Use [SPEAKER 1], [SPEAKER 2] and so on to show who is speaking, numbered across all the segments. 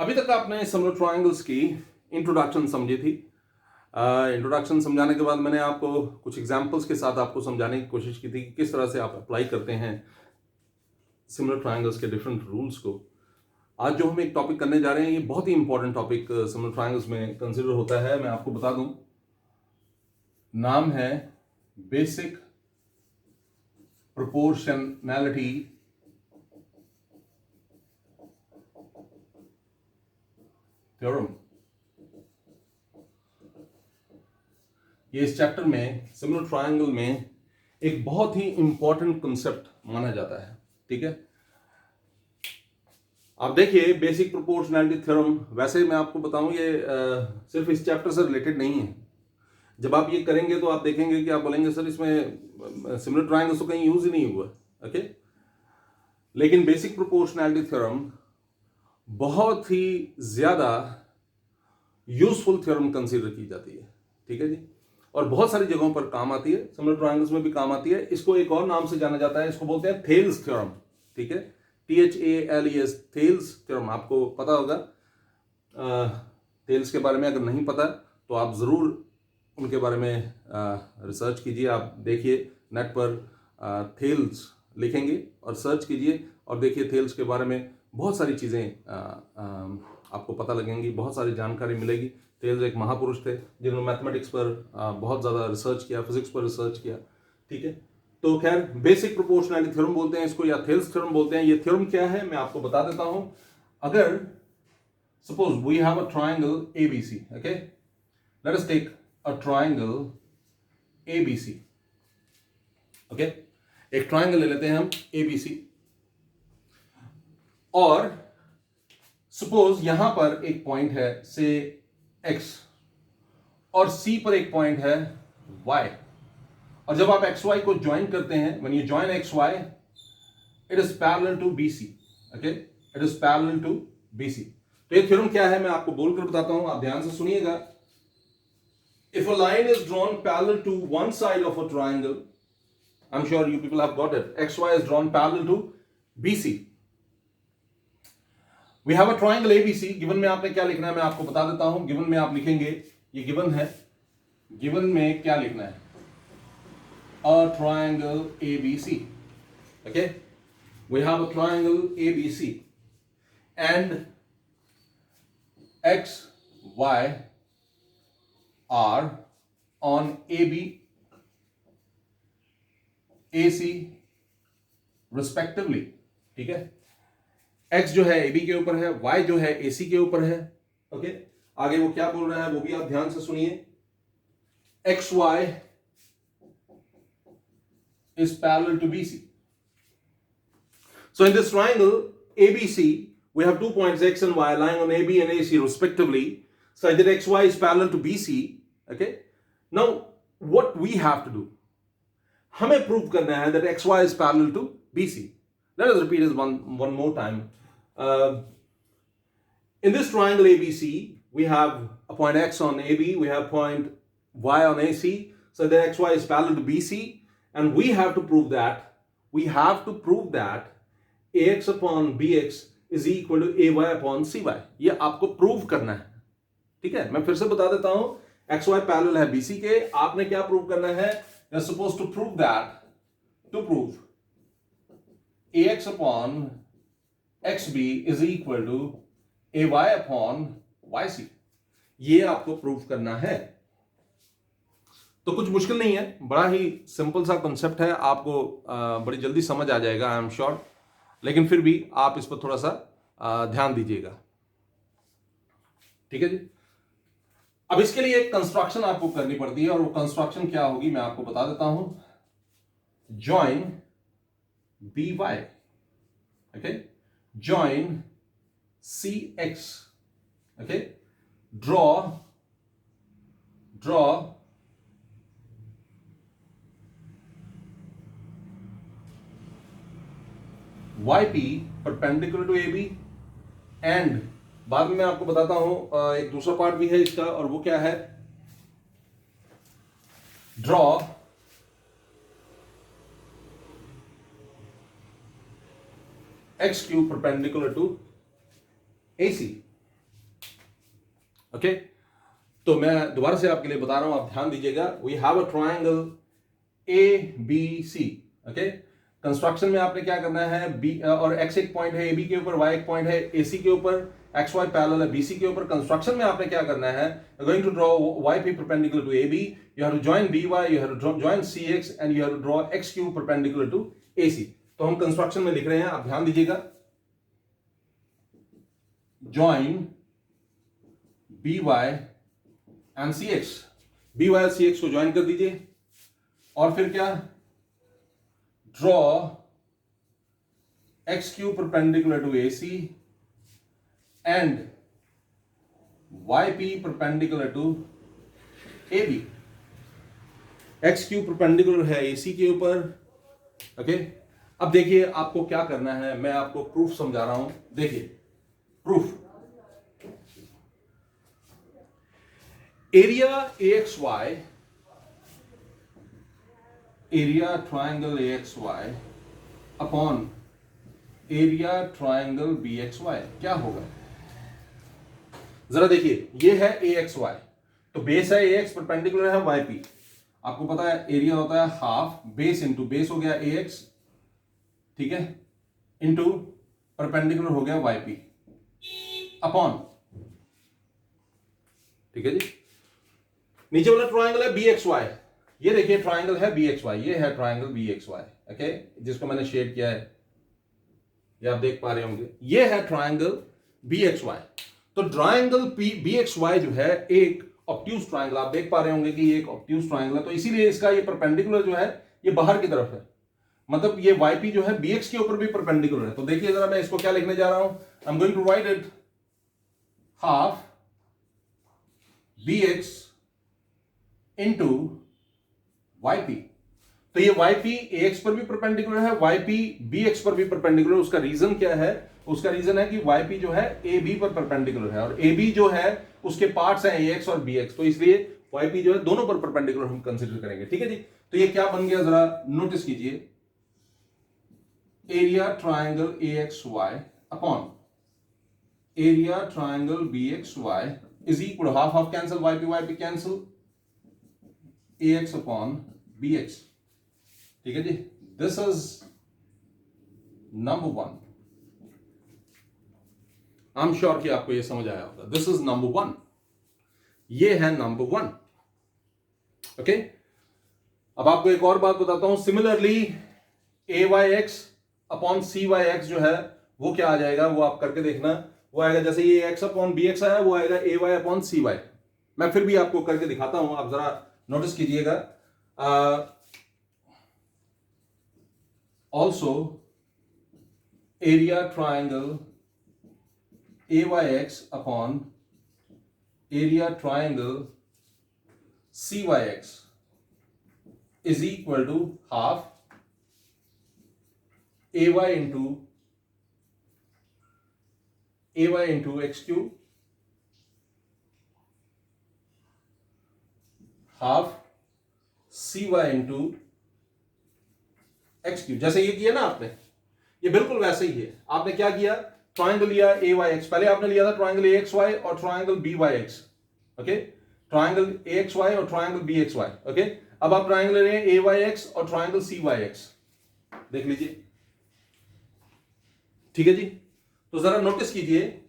[SPEAKER 1] अभी तक आपने सिमिलर ट्रायंगल्स की इंट्रोडक्शन समझी थी। इंट्रोडक्शन समझाने के बाद मैंने आपको कुछ एग्जांपल्स के साथ आपको समझाने की कोशिश की थी कि किस तरह से आप अप्लाई करते हैं सिमिलर ट्रायंगल्स के डिफरेंट रूल्स को। आज जो हम एक टॉपिक करने जा रहे हैं ये बहुत ही इंपॉर्टेंट टॉपिक सिमिलर ट्रायंगल्स में कंसिडर होता है। मैं आपको बता दूं, नाम है बेसिक प्रोपोर्शनैलिटी थ्योरम। ये इस चैप्टर में सिमिलर ट्रायंगल में एक बहुत ही इंपॉर्टेंट कंसेप्ट माना जाता है। ठीक है, आप देखिए बेसिक प्रोपोर्शनैलिटी थ्योरम, वैसे मैं आपको बताऊं ये सिर्फ इस चैप्टर से रिलेटेड नहीं है। जब आप ये करेंगे तो आप देखेंगे कि आप बोलेंगे सर इसमें सिमिलर ट्रायंगल्स तो कहीं यूज ही नहीं हुआ। ओके, लेकिन बेसिक प्रोपोर्शनैलिटी थ्योरम बहुत ही ज्यादा यूजफुल थ्योरम कंसीडर की जाती है। ठीक है जी, और बहुत सारी जगहों पर काम आती है, सिमिलर ट्रायंगल्स में भी काम आती है। इसको एक और नाम से जाना जाता है, इसको बोलते हैं थेल्स थ्योरम। ठीक है, THALES, थेल्स थ्योरम। आपको पता होगा, थेल्स के बारे में अगर नहीं पता तो आप ज़रूर उनके बारे में रिसर्च कीजिए। आप देखिए नेट पर थेल्स लिखेंगे और सर्च कीजिए और देखिए थेल्स के बारे में बहुत सारी चीज़ें आपको पता लगेंगी, बहुत सारी जानकारी मिलेगी। थेल्स एक महापुरुष थे जिन्होंने मैथमेटिक्स पर बहुत ज़्यादा रिसर्च किया, फिजिक्स पर रिसर्च किया। ठीक है, तो खैर बेसिक प्रोपोर्शनैलिटी थ्योरम बोलते हैं इसको, या थेल्स थ्योरम बोलते हैं। ये थ्योरम क्या है मैं आपको बता देता हूं। अगर suppose we have a triangle ABC, okay, let us take a triangle ABC, okay, एक ट्राइंगल ले लेते हैं हम ABC, और सपोज यहां पर एक पॉइंट है से X और C पर एक पॉइंट है Y, और जब आप XY को ज्वाइन करते हैं, when you join XY, it is parallel to BC, okay, it is parallel to BC। तो ये थ्योरम क्या है मैं आपको बोलकर बताता हूं, आप ध्यान से सुनिएगा। If a line is drawn parallel to one side of a triangle, I'm sure you people have got it, XY is drawn parallel to BC। We have a triangle ABC। Given में आपने क्या लिखना है मैं आपको बता देता हूं। गिवन में आप लिखेंगे, ये गिवन है, गिवन में क्या लिखना है, a triangle ABC, okay, we have a triangle ABC and X, Y are on AB, AC respectively। ठीक है, X जो है AB के ऊपर है, Y जो है AC के ऊपर है। ओके, आगे वो क्या बोल रहा है वो भी आप ध्यान से सुनिए। XY is parallel to BC। So in this triangle ABC, we have 2 points X and Y lying on AB and AC respectively, such that XY is parallel to BC। Okay, now what we have to do, हमें prove करना है that XY is parallel to BC। Let us repeat this one more time। In this triangle ABC, we have a point X on AB, we have point Y on AC, so that XY is parallel to BC, and we have to prove that AX upon BX is equal to AY upon CY। ये आपको prove करना है। ठीक है, मैं फिर से बता देता हूं, XY पैरेलल है BC के, आपने क्या प्रूव करना है, you're supposed to prove that, to prove AX upon XB is equal to AY upon YC। ये आपको प्रूव करना है। तो कुछ मुश्किल नहीं है, बड़ा ही सिंपल सा कंसेप्ट है, आपको बड़ी जल्दी समझ आ जाएगा, आई एम श्योर। लेकिन फिर भी आप इस पर थोड़ा सा ध्यान दीजिएगा। ठीक है जी, अब इसके लिए एक कंस्ट्रक्शन आपको करनी पड़ती है, और वो कंस्ट्रक्शन क्या होगी मैं आपको बता देता हूं। Join BY, okay, join CX, okay, draw YP perpendicular to AB, and बाद में मैं आपको बताता हूं एक दूसरा पार्ट भी है इसका, और वो क्या है, draw XQ perpendicular to AC। Okay, तो मैं दोबारा से आपके लिए बता रहा हूं, आप ध्यान दीजिएगा। We have a triangle A B C. Okay, construction में आपने क्या करना है, बी और एक्स एक पॉइंट है ए बी के ऊपर, वाई एक पॉइंट है ए सी के ऊपर, एक्स वाई पैरेलल है बी सी के ऊपर। कंस्ट्रक्शन में आपने क्या करना है, going to draw Y P perpendicular to A B, you have to join B Y, you have to join C X and you have to draw X Q perpendicular to A C. तो हम construction में लिख रहे हैं, आप ध्यान दीजिएगा, join B Y and C X, B Y और सी एक्स को ज्वाइन कर दीजिए, और फिर क्या, draw X Q perpendicular to A C and Y P perpendicular to A B. X Q perpendicular है ए सी के ऊपर। ओके, अब देखिए आपको क्या करना है, मैं आपको प्रूफ समझा रहा हूं। देखिए proof, area A X Y, area triangle A X Y upon area triangle B X Y क्या होगा, जरा देखिए। ये है ए एक्स वाई, तो बेस है ए एक्स, परपेंडिकुलर है वाई पी। आपको पता है एरिया होता है हाफ बेस इंटू, बेस हो गया ए एक्स, ठीक है, इंटू परपेंडिकुलर हो गया वाई पी अपॉन, ठीक है जी। नीचे वाला ट्राइंगल है बी एक्स वाई, ये देखिए ट्राइंगल है बी एक्स वाई, ये है triangle B X Y. Okay, जिसको मैंने शेड किया है, ये आप देख पा रहे होंगे, ये है ट्राइंगल बी एक्स वाई। तो ट्राइंगल बी एक्स वाई जो है एक ऑब्ट्यूज ट्राइंगल, आप देख पा रहे होंगे कि ये एक ऑब्ट्यूज ट्राइंगल है, तो इसीलिए इसका ये परपेंडिकुलर जो है ये बाहर की तरफ है, मतलब ये वाई पी जो है बी एक्स के ऊपर भी परपेंडिकुलर है। तो देखिए जरा, मैं इसको क्या लिखने जा रहा हूं, I am going to write it half B X into Y P. तो ये वाई पी ए एक्स पर भी परपेंडिकुलर है, वाई पी बी एक्स पर भी परपेंडिकुलर। उसका रीजन क्या है, उसका रीजन है कि वाई पी जो है ए बी पर परपेंडिकुलर है, और ए बी जो है उसके पार्ट्स हैं ए एक्स और बी एक्स, तो इसलिए वाई पी जो है दोनों पर परपेंडिकुलर हम कंसिडर करेंगे। ठीक है जी, तो ये क्या बन गया, जरा नोटिस कीजिए, area triangle A X Y upon area triangle B X Y is equal, half half cancel, Y P cancel, A X upon B X. ठीक है जी, this is number one. I am sure कि आपको यह समझ आया होगा। This is number one, ये है नंबर वन। ओके, अब आपको एक और बात बताता हूं। सिमिलरली ए Y X upon C Y x जो है वो क्या आ जाएगा, वो आप करके देखना। वो आएगा जैसे ये एक्स अपॉन बी एक्स आया, वो आएगा ए वाई अपॉन सी वाई। मैं फिर भी आपको करके दिखाता हूं, आप जरा नोटिस कीजिएगा। Also area triangle A Y X upon area triangle C Y X is equal to half A Y into X cube, half C Y into X cube. जैसे ये किया ना आपने, ये बिल्कुल वैसे ही है। आपने क्या किया, ट्राइंगल लिया ए वाई एक्स, पहले आपने लिया था ट्राइंगल ए एक्स वाई और triangle B Y X. Okay, triangle A X Y और triangle B X Y. Okay, अब आप ट्राइंगल ले रहे हैं ए वाई एक्स और ट्राइंगल सी वाई एक्स, देख लीजिए। ठीक है जी, तो जरा नोटिस कीजिए,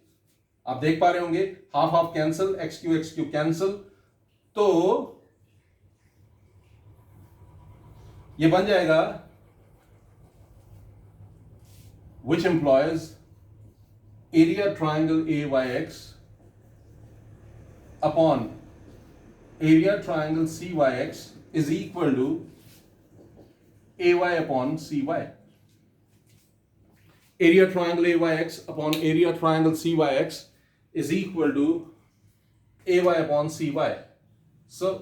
[SPEAKER 1] आप देख पा रहे होंगे half half cancel, x Q cancel, तो ये बन जाएगा which employs area triangle AYX upon area triangle CYX is equal to AY upon CY. Area triangle AYX upon area triangle CYX is equal to AY upon CY. So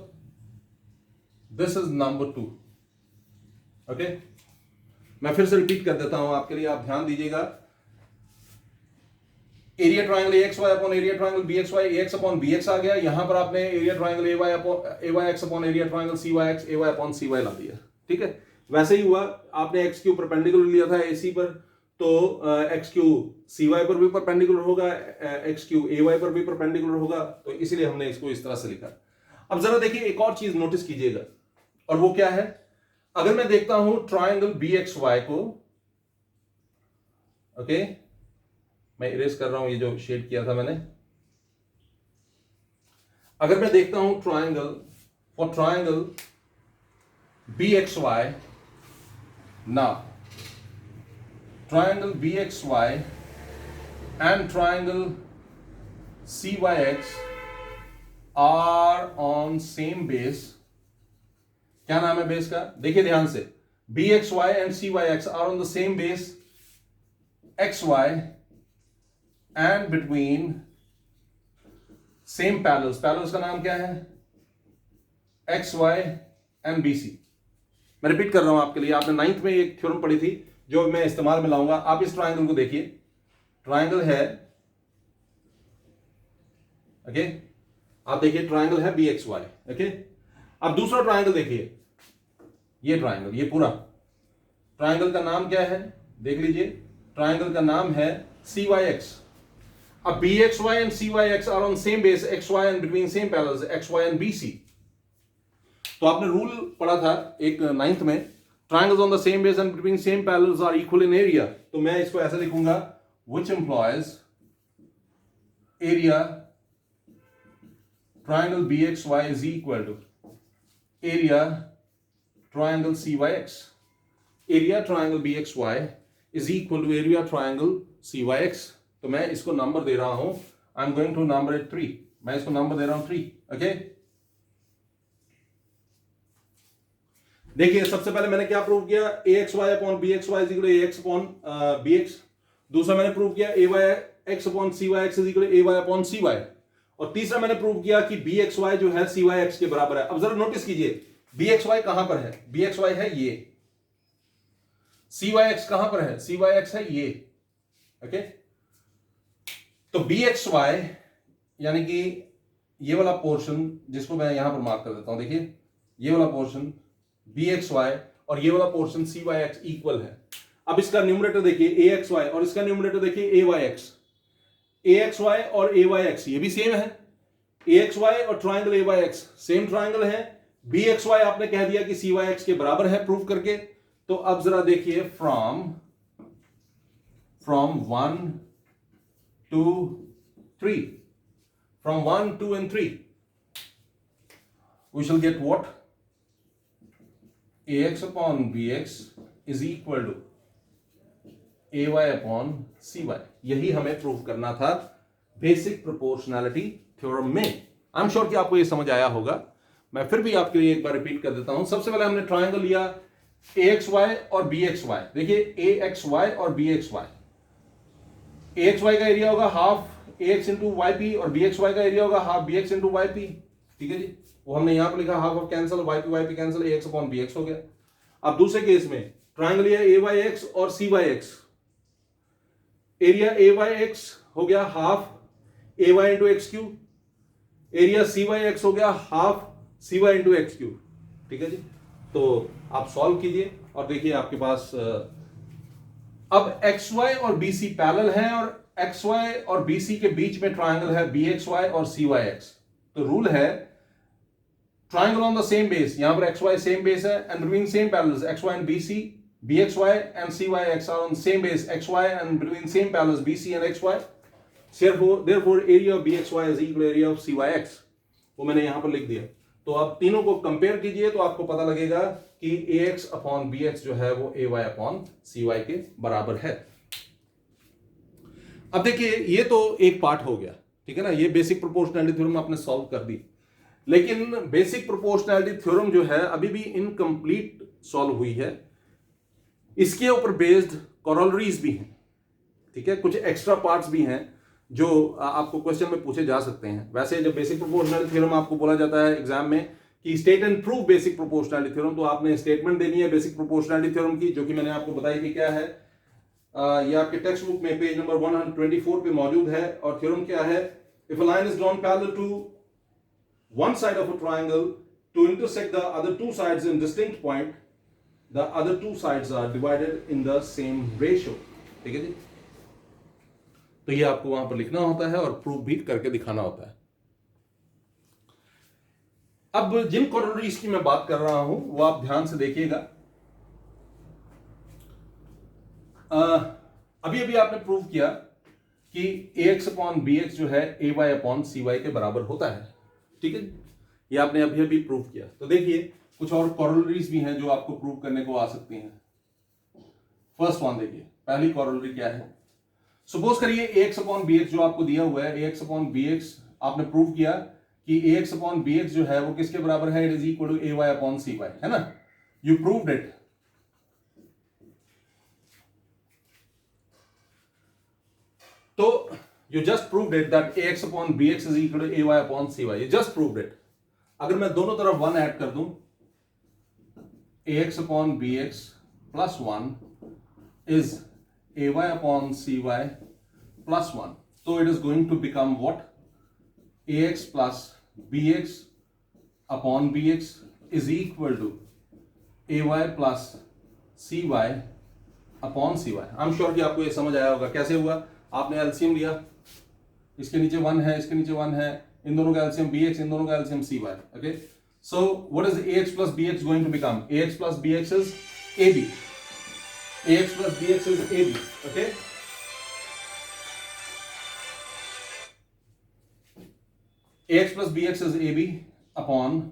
[SPEAKER 1] this is number 2. Okay, मैं फिर से repeat कर देता हूं आपके लिए, आप ध्यान दीजिएगा। Area triangle A X Y upon area triangle B X Y, A X upon B X आ गया। यहां पर आपने area triangle A Y X upon area triangle C Y X, A Y upon C Y ला दिया। ठीक है, वैसे ही हुआ, आपने एक्स क्यू परपेंडिकुलर लिया था ए सी पर, तो एक्स क्यू सी वाई पर भी परपेंडिकुलर होगा, एक्स क्यू ए वाई पर भी परपेंडिकुलर होगा, तो इसीलिए हमने इसको इस तरह से लिखा। अब जरा देखिए एक और चीज नोटिस कीजिएगा, और वो क्या है, अगर मैं देखता हूं ट्राइंगल बी एक्स वाई को, ओके मैं इरेज कर रहा हूं ये जो शेड किया था मैंने, अगर मैं देखता हूं triangle for triangle B X Y, now triangle BXY and triangle CYX are on same base। क्या नाम है बेस का, देखिए ध्यान से, BXY and CYX are on the same base XY and between same parallels। parallels का नाम क्या है, XY and BC। मैं रिपीट कर रहा हूं आपके लिए, आपने 9th में एक थ्योरम पढ़ी थी जो मैं इस्तेमाल में लाऊंगा। आप इस ट्राइंगल को देखिए, ट्राइंगल है, ओके आप देखिए ट्राइंगल है बी एक्स वाई, ओके। अब दूसरा ट्राइंगल देखिए, ये ट्राइंगल, ये पूरा ट्राइंगल का नाम क्या है, देख लीजिए, ट्राइंगल का नाम है सी वाई एक्स। अब B X Y and C Y X are on same base X Y and between same parallels X Y and B C. तो आपने रूल पढ़ा था एक 9th में, triangles on the same base and between same parallels are equal in area। तो मैं इसको ऐसे लिखूंगा, which implies area triangle BXY is equal to area triangle CYX। area triangle BXY is equal to area triangle CYX। तो मैं इसको number दे रहा हूं, I'm going to number it 3। मैं इसको नंबर दे रहा हूं 3, ओके। देखिए सबसे पहले मैंने क्या प्रूव किया, A X Y upon B X Y is equal A X upon B X. दूसरा मैंने प्रूव किया A Y X upon C Y X is equal A Y upon C Y. और तीसरा मैंने प्रूव किया कि B X Y जो है सी वाई एक्स के बराबर है। अब जरा नोटिस कीजिए, बी एक्स वाई कहां पर है, बी एक्स वाई है ये, सी वाई एक्स कहां पर है, सी वाई एक्स है ये, ओके। तो बी एक्स वाई यानी कि ये वाला पोर्शन जिसको मैं यहां पर मार्क कर देता हूं, देखिए ये वाला पोर्शन बी एक्स वाई और ये वाला पोर्शन सी वाई एक्स इक्वल है। अब इसका न्यूमरेटर देखिए ए एक्स वाई और इसका न्यूमरेटर देखिए A Y X. A X Y और ए वाई एक्स ये भी सेम है, ए एक्स वाई और triangle A Y X same triangle है। बी एक्स वाई आपने कह दिया कि सी वाई एक्स के बराबर है प्रूव करके। तो अब जरा देखिए from 1 2 3, from 1 2 and 3 we shall get what, ax upon bx is equal to ay upon cy। यही हमें प्रूव करना था बेसिक प्रोपोर्शनैलिटी थ्योरम में। आई एम श्योर कि आपको ये समझ आया होगा। मैं फिर भी आपके लिए एक बार रिपीट कर देता हूं। सबसे पहले हमने ट्राइंगल लिया axy और bxy। देखिए axy और bxy, axy का एरिया होगा हाफ ax इंटू yp और bxy का एरिया होगा हाफ bx इंटू yp, ठीक है जी। वो हमने यहां पर लिखा half of cancel, yp cancel, ax upon bx हो गया। अब दूसरे केस में ट्राइंगल लिया ayx और cyx, एरिया ayx हो गया half ay into X cube, area cyx हो गया half cy into X cube, ठीक है जी। तो आप सॉल्व कीजिए और देखिए आपके पास अब xy और bc पैरेलल हैं और xy और bc के बीच में ट्राइंगल है bxy और cyx। तो रूल है triangle on the same base, यहां पर xy सेम बेस है and between same parallels xy and bc, bxy and cyx are on same base xy and between same parallels bc and xy। therefore area of bxy is equal to area of cyx। वो मैंने यहां पर लिख दिया। तो आप तीनों को कंपेयर कीजिए तो आपको पता लगेगा कि ax अपॉन bx जो है वो ay अपॉन cy के बराबर है। अब देखिए ये तो एक पार्ट हो गया, ठीक है ना, ये बेसिक प्रोपोर्शनैलिटी थ्योरम आपने सॉल्व कर दी। लेकिन बेसिक प्रोपोर्शनैलिटी थ्योरम जो है अभी भी इनकम्प्लीट सॉल्व हुई है, इसके ऊपर बेस्ड कॉरोलरीज भी हैं, ठीक है, कुछ एक्स्ट्रा पार्ट्स भी हैं जो आपको क्वेश्चन में पूछे जा सकते हैं। वैसे जब बेसिक प्रोपोर्शनैलिटी थ्योरम आपको बोला जाता है एग्जाम में कि state and prove basic proportionality theorem, तो आपने स्टेटमेंट देनी है बेसिक प्रोपोर्शनैलिटी थ्योरम की, जो कि मैंने आपको बताई कि क्या है। ये आपके टेक्स्ट बुक में पेज नंबर 124 पे मौजूद है। और थ्योरम क्या है, if a line is drawn parallel to one side of a triangle to intersect the other two sides in distinct point, the other two sides are divided in the same ratio। ठीक है जी। तो ये आपको वहां पर लिखना होता है और प्रूफ भी करके दिखाना होता है। अब जिन कॉरोलरीज की मैं बात कर रहा हूं वो आप ध्यान से देखिएगा। अभी अभी आपने प्रूव किया कि ax अपॉन bx जो है ay अपॉन cy के बराबर होता है, ठीक है। ये आपने अभी अभी प्रूव किया। तो देखिए कुछ और कॉरोलरीज भी हैं जो आपको प्रूव करने को आ सकती हैं। फर्स्ट वन देखिए, पहली कॉरोलरी क्या है। सपोज करिए ax अपॉन bx जो आपको दिया हुआ है, ax अपॉन bx आपने प्रूव किया कि ax अपॉन bx जो है वो किसके बराबर है, it is equal to ay upon cy, है ना। You proved it. तो you just proved it that ax upon bx is equal to ay upon cy. You just proved it. अगर मैं दोनों तरफ 1 ऐड कर दूं, ax upon bx plus 1 is ay upon cy plus 1. So it is going to become what? ax plus bx upon bx is equal to ay plus cy upon cy. I am sure कि आपको ये समझ आया होगा। कैसे हुआ? आपने LCM लिया, इसके नीचे 1 है, इसके नीचे 1 है, इन दोनों का एलसीएम bx, इन दोनों का LCM cy. Okay, so what is ax plus bx going to become? ax plus bx is ab. ax plus bx is ab. Okay, ax plus bx is ab upon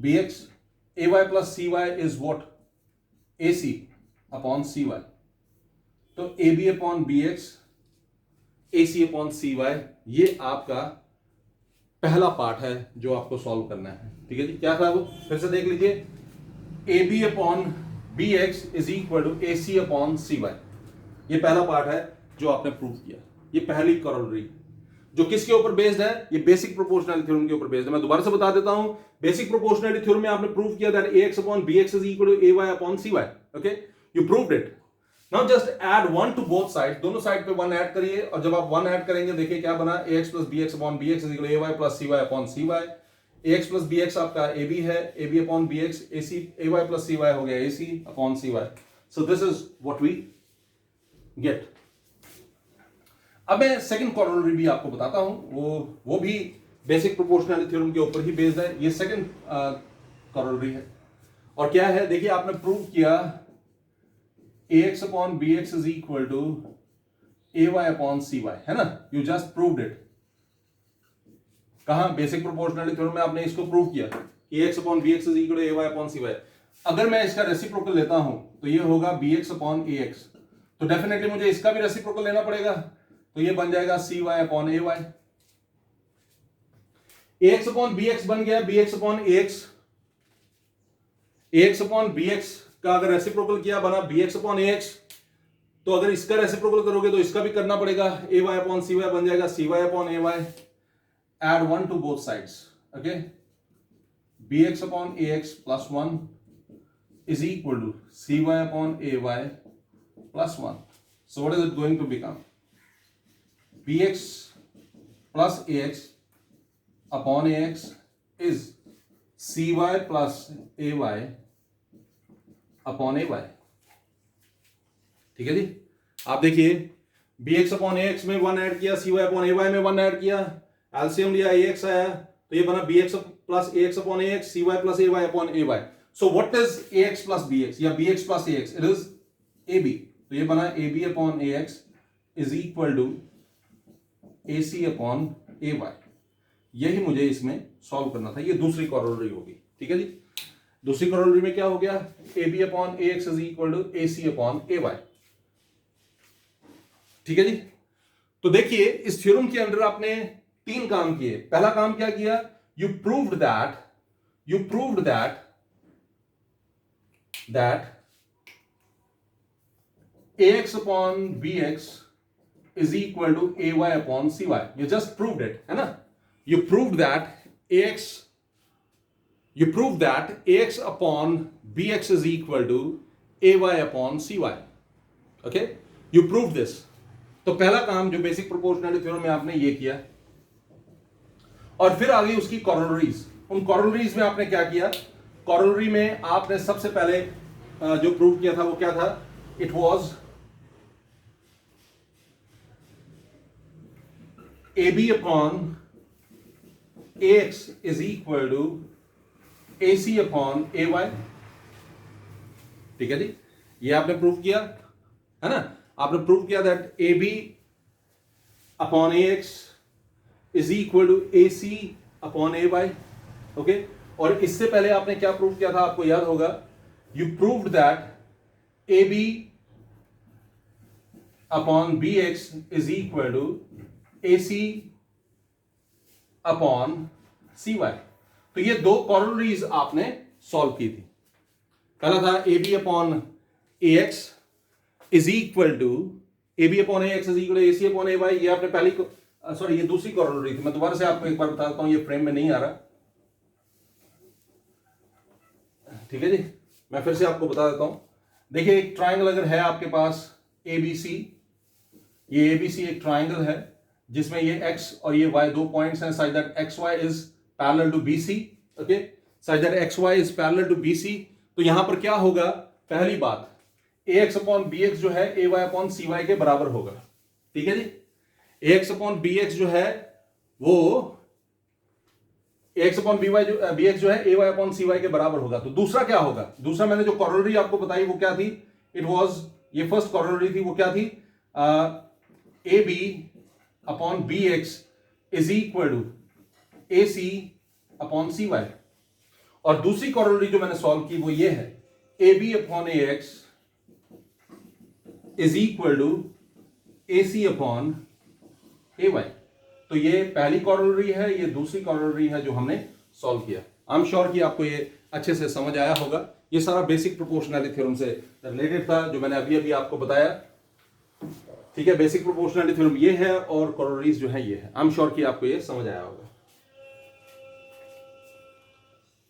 [SPEAKER 1] bx. ay plus cy is what? ac upon cy. तो ab upon bx, ac upon cy, ये आपका पहला part है जो आपको solve करना है, ठीक है जी। क्या था वो? फिर से देख लीजिए, ab upon bx is equal to ac upon cy। ये पहला पार्ट है जो आपने प्रूव किया। ये पहली कॉरोलरी जो किसके ऊपर बेस्ड है? ये बेसिक प्रोपोर्शनैलिटी थ्योरम के ऊपर बेस्ड है। मैं दोबारा से बता देता हूं, बेसिक प्रोपोर्शनैलिटी थ्योरम में आपने प्रूव किया that ax upon bx is equal to ay upon cy। Okay, you proved it. Now just add 1 to both side, दोनों साइड पे 1 ऐड करिए, और जब आप 1 ऐड करेंगे देखिए क्या बना, ax plus bx upon bx is equal to ay plus cy upon cy। ax plus bx आपका ab है, ab upon bx, ac ay plus cy हो गया ac upon cy। So this is what we get. अब मैं second corollary भी आपको बताता हूं, वो भी बेसिक प्रोपोर्शनैलिटी थ्योरम के ऊपर ही बेस्ड है। ये सेकंड कॉरोलरी है, और क्या है देखिए, आपने प्रूव किया ax upon bx is equal to ay upon cy, है ना। You just proved it. कहां? बेसिक प्रोपोर्शनैलिटी थ्योरम में आपने इसको प्रूव किया कि ax upon bx is equal to ay upon cy। अगर मैं इसका रेसिप्रोकल लेता हूं तो ये होगा bx upon ax, तो डेफिनेटली मुझे इसका भी रेसिप्रोकल लेना पड़ेगा, तो ये बन जाएगा cy upon ay। ax upon bx बन गया bx upon ax। ax upon bx का अगर रेसिप्रोकल किया बना bx अपॉन ax, तो अगर इसका रेसिप्रोकल करोगे तो इसका भी करना पड़ेगा, ay अपॉन cy बन जाएगा cy upon ay। Add 1 to both sides, okay, bx upon ax plus 1 is equal to cy upon ay plus 1। So what is it going to become? bx plus ax upon ax is cy plus ay upon A Y, ठीक है जी। आप देखिए, bx upon ax में 1 add किया, cy upon A Y में 1 add किया, LCM लिया, ax आया, तो ये बना bx plus ax upon ax, cy plus A Y upon A Y. So what is ax plus bx या bx plus ax? It is ab। तो ये बना ab upon ax is equal to ac upon A Y. यही मुझे इसमें solve करना था। ये दूसरी कॉरोलरी होगी, ठीक है जी। दूसरी कॉरोलरी में क्या हो गया? ab upon ax is equal to ac upon A Y, ठीक है जी। तो देखिए, इस थ्योरम के अंदर आपने 3 काम किए। पहला काम क्या किया? You proved that ax upon bx is equal to ay upon cy। You just proved it, है ना। You proved that ax upon bx is equal to ay upon cy. Okay? You proved this. तो पहला काम जो basic proportionality theorem में आपने ये किया, और फिर आगे उसकी कॉरोलरीज। उन कॉरोलरीज में आपने क्या किया? कॉरोलरी में आपने सबसे पहले जो प्रूव किया था वो क्या था? It was AB upon AX is equal to AC upon AY। ठीक है जी, ये आपने प्रूव किया है ना, आपने प्रूव किया that AB upon AX is equal to AC upon AY। Okay, और इससे पहले आपने क्या प्रूव किया था, आपको याद होगा, you proved that AB upon BX is equal to AC upon CY। तो ये दो कॉरोलरीज आपने सॉल्व की थी। पहला था AB upon AX is equal to AB upon AX is equal to AC upon AY। ये आपने पहली सॉरी ये दूसरी कॉरोलरी थी। मैं दोबारा से आपको एक बार बता देता हूं, ये फ्रेम में नहीं आ रहा, ठीक है जी, मैं फिर से आपको बता देता हूं। देखिए एक ट्राइंगल अगर है आपके पास ABC, ये ABC एक ट्राइंगल है जिसमें ये x और ये y दो पॉइंट्स हैं, such that xy is parallel to BC। Okay, such that xy is parallel to BC। तो यहां पर क्या होगा, पहली बात ax अपॉन bx जो है ay अपॉन cy के बराबर होगा। ठीक है जी, ax अपॉन bx जो है वो ax अपॉन bx जो है ay अपॉन cy के बराबर होगा। तो दूसरा क्या होगा, दूसरा मैंने जो कॉरोलरी आपको बताई वो क्या थी, इट वाज, ये फर्स्ट कॉरोलरी थी, वो क्या थी, AB upon BX is equal to AC upon CY। और दूसरी कॉरोलरी जो मैंने सॉल्व की वो ये है, AB upon AX is equal to AC upon AY। तो ये पहली कॉरोलरी है, ये दूसरी कॉरोलरी है जो हमने सॉल्व किया। आई एम श्योर कि आपको ये अच्छे से समझ आया होगा। ये सारा बेसिक प्रोपोर्शनैलिटी थ्योरम से रिलेटेड था जो मैंने अभी अभी आपको बताया। ठीक है, बेसिक प्रोपोर्शनैलिटी थ्योरम ये है और कॉरोलरीज जो है ये है। आई एम श्योर कि आपको ये समझ आया होगा।